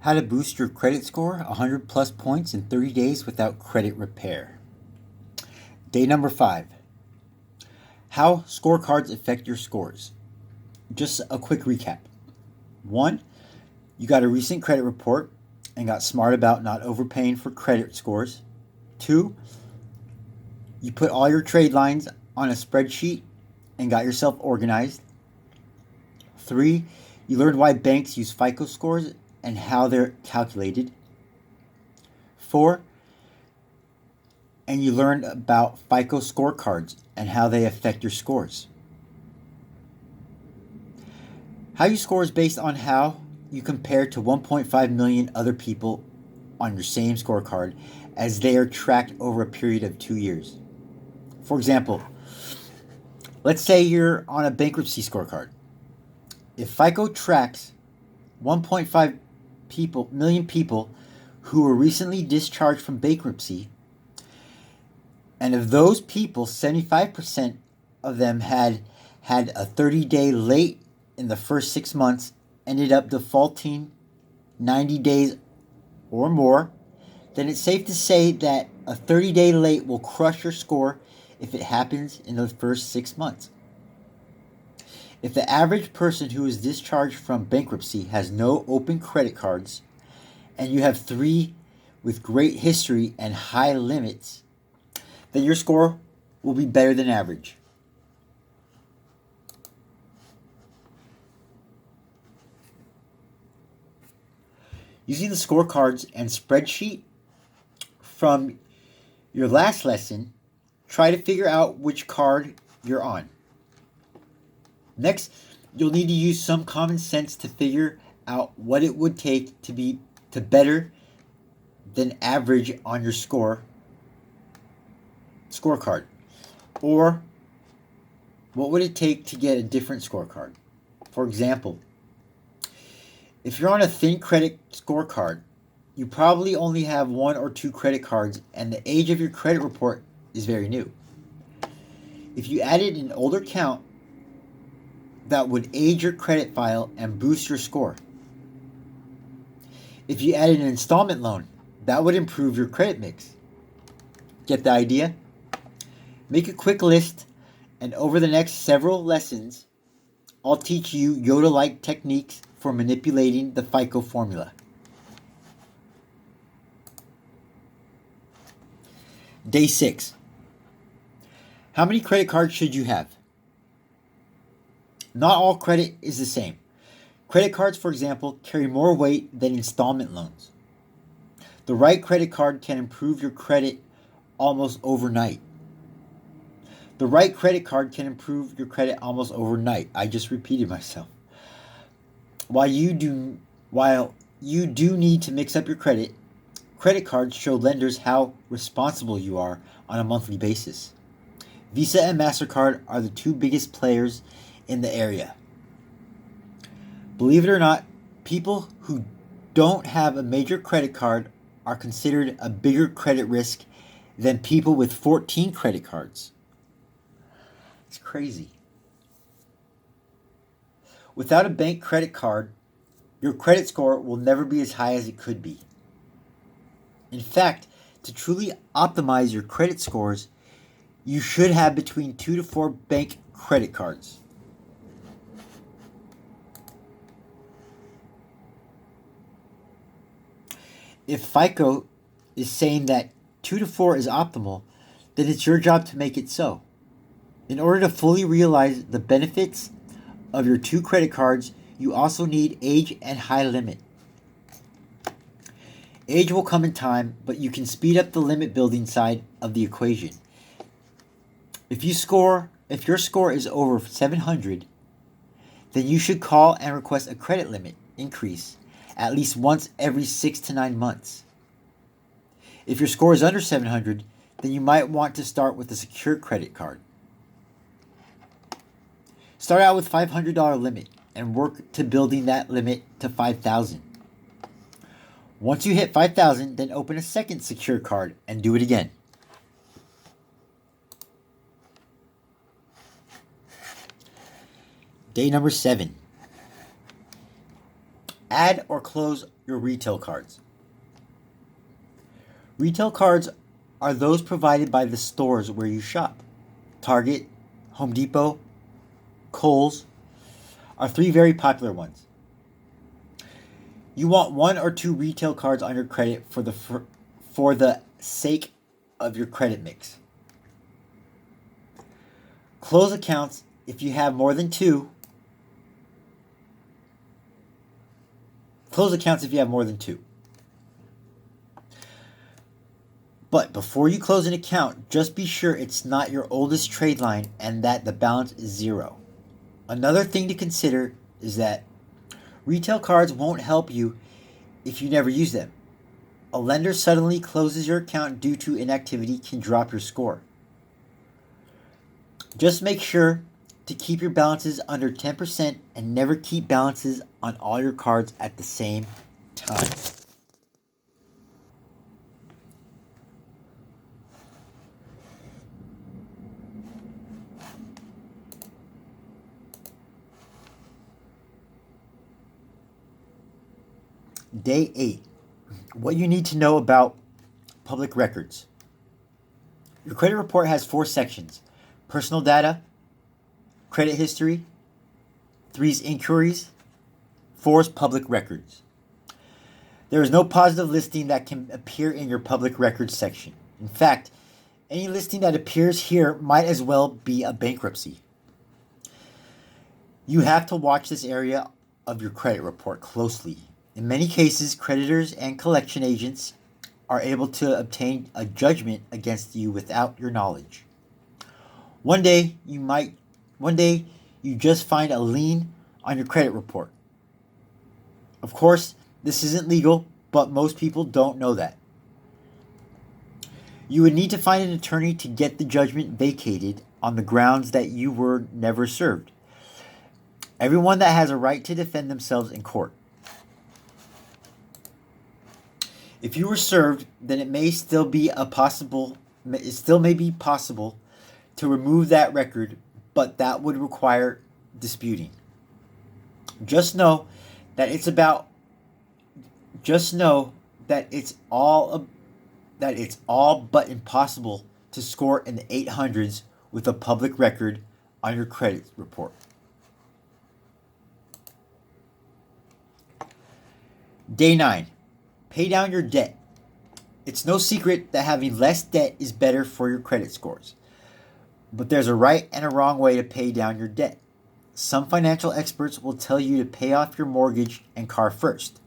How to boost your credit score 100 plus points in 30 days without credit repair. Day number 5. How scorecards affect your scores. Just a quick recap. 1. You got a recent credit report and got smart about not overpaying for credit scores. 2. You put all your trade lines on a spreadsheet and got yourself organized. 3. You learned why banks use FICO scores and how they're calculated. 4. And you learned about FICO scorecards and how they affect your scores. How you score is based on how you compare to 1.5 million other people on your same scorecard as they are tracked over a period of 2 years. For example, let's say you're on a bankruptcy scorecard. If FICO tracks 1.5 million people who were recently discharged from bankruptcy, and of those people, 75% of them had a 30-day late in the first 6 months, ended up defaulting 90 days or more, then it's safe to say that a 30-day late will crush your score if it happens in the first 6 months. If the average person who is discharged from bankruptcy has no open credit cards, and you have 3 with great history and high limits, then your score will be better than average. Using the scorecards and spreadsheet from your last lesson, try to figure out which card you're on. Next, you'll need to use some common sense to figure out what it would take to be better than average on your scorecard. Or what would it take to get a different scorecard? For example, if you're on a thin credit scorecard, you probably only have 1 or 2 credit cards and the age of your credit report is very new. If you added an older count, that would age your credit file and boost your score. If you added an installment loan, that would improve your credit mix. Get the idea? Make a quick list, and over the next several lessons, I'll teach you Yoda-like techniques for manipulating the FICO formula. Day 6. How many credit cards should you have? Not all credit is the same. Credit cards, for example, carry more weight than installment loans. The right credit card can improve your credit almost overnight. I just repeated myself. While you do need to mix up your credit cards show lenders how responsible you are on a monthly basis. Visa and MasterCard are the 2 biggest players in the area. Believe it or not, people who don't have a major credit card are considered a bigger credit risk than people with 14 credit cards. It's crazy. Without a bank credit card, your credit score will never be as high as it could be. In fact, to truly optimize your credit scores, you should have between 2 to 4 bank credit cards. If FICO is saying that 2 to 4 is optimal, then it's your job to make it so. In order to fully realize the benefits of your 2 credit cards, you also need age and high limit. Age will come in time, but you can speed up the limit building side of the equation. If your score is over 700, then you should call and request a credit limit increase at least once every 6 to 9 months. If your score is under 700, then you might want to start with a secured credit card. Start out with $500 limit and work to building that limit to $5,000. Once you hit $5,000, then open a second secured card and do it again. Day number 7. Add or close your retail cards. Retail cards are those provided by the stores where you shop. Target, Home Depot, Kohl's are three very popular ones. You want one or two retail cards on your credit for the sake of your credit mix. Close accounts if you have more than two. Close accounts if you have more than two. But before you close an account, just be sure it's not your oldest trade line and that the balance is zero. Another thing to consider is that retail cards won't help you if you never use them. A lender suddenly closes your account due to inactivity can drop your score. Just make sure to keep your balances under 10% and never keep balances on all your cards at the same time. Day 8. What you need to know about public records. Your credit report has 4 sections: personal data, credit history, 3's inquiries, 4's public records. There is no positive listing that can appear in your public records section. In fact, any listing that appears here might as well be a bankruptcy. You have to watch this area of your credit report closely. In many cases, creditors and collection agents are able to obtain a judgment against you without your knowledge. One day you just find a lien on your credit report. Of course, this isn't legal, but most people don't know that. You would need to find an attorney to get the judgment vacated on the grounds that you were never served. Everyone that has a right to defend themselves in court. If you were served, then it still may be possible to remove that record, but that would require disputing. Just know that it's all but impossible to score in the 800s with a public record on your credit report. Day 9. Pay down your debt. It's no secret that having less debt is better for your credit scores. But there's a right and a wrong way to pay down your debt. Some financial experts will tell you to pay off your mortgage and car first.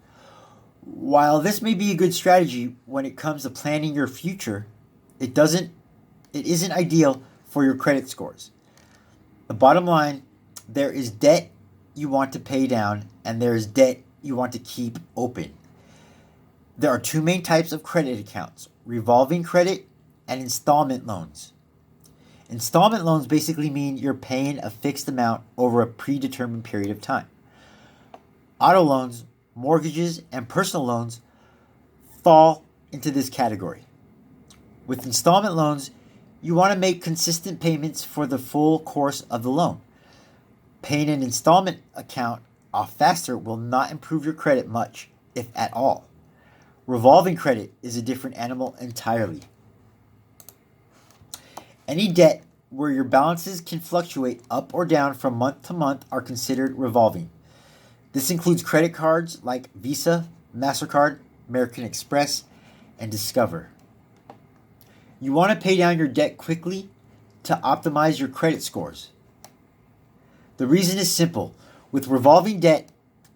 While this may be a good strategy when it comes to planning your future, it isn't ideal for your credit scores. The bottom line, there is debt you want to pay down and there is debt you want to keep open. There are 2 main types of credit accounts: revolving credit and installment loans. Installment loans basically mean you're paying a fixed amount over a predetermined period of time. Auto loans, mortgages, and personal loans fall into this category. With installment loans, you want to make consistent payments for the full course of the loan. Paying an installment account off faster will not improve your credit much, if at all. Revolving credit is a different animal entirely. Any debt where your balances can fluctuate up or down from month to month are considered revolving. This includes credit cards like Visa, MasterCard, American Express, and Discover. You want to pay down your debt quickly to optimize your credit scores. The reason is simple. With revolving debt,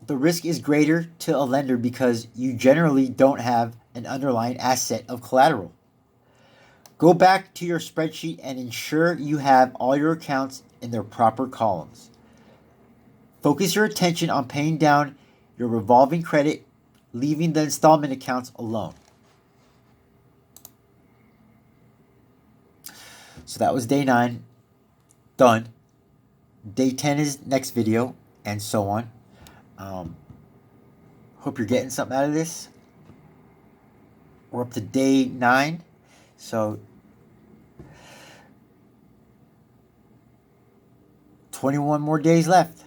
the risk is greater to a lender because you generally don't have an underlying asset of collateral. Go back to your spreadsheet and ensure you have all your accounts in their proper columns. Focus your attention on paying down your revolving credit, leaving the installment accounts alone. So that was day 9. Done. Day 10 is next video, and so on. Hope you're getting something out of this. We're up to day 9, so 21 more days left.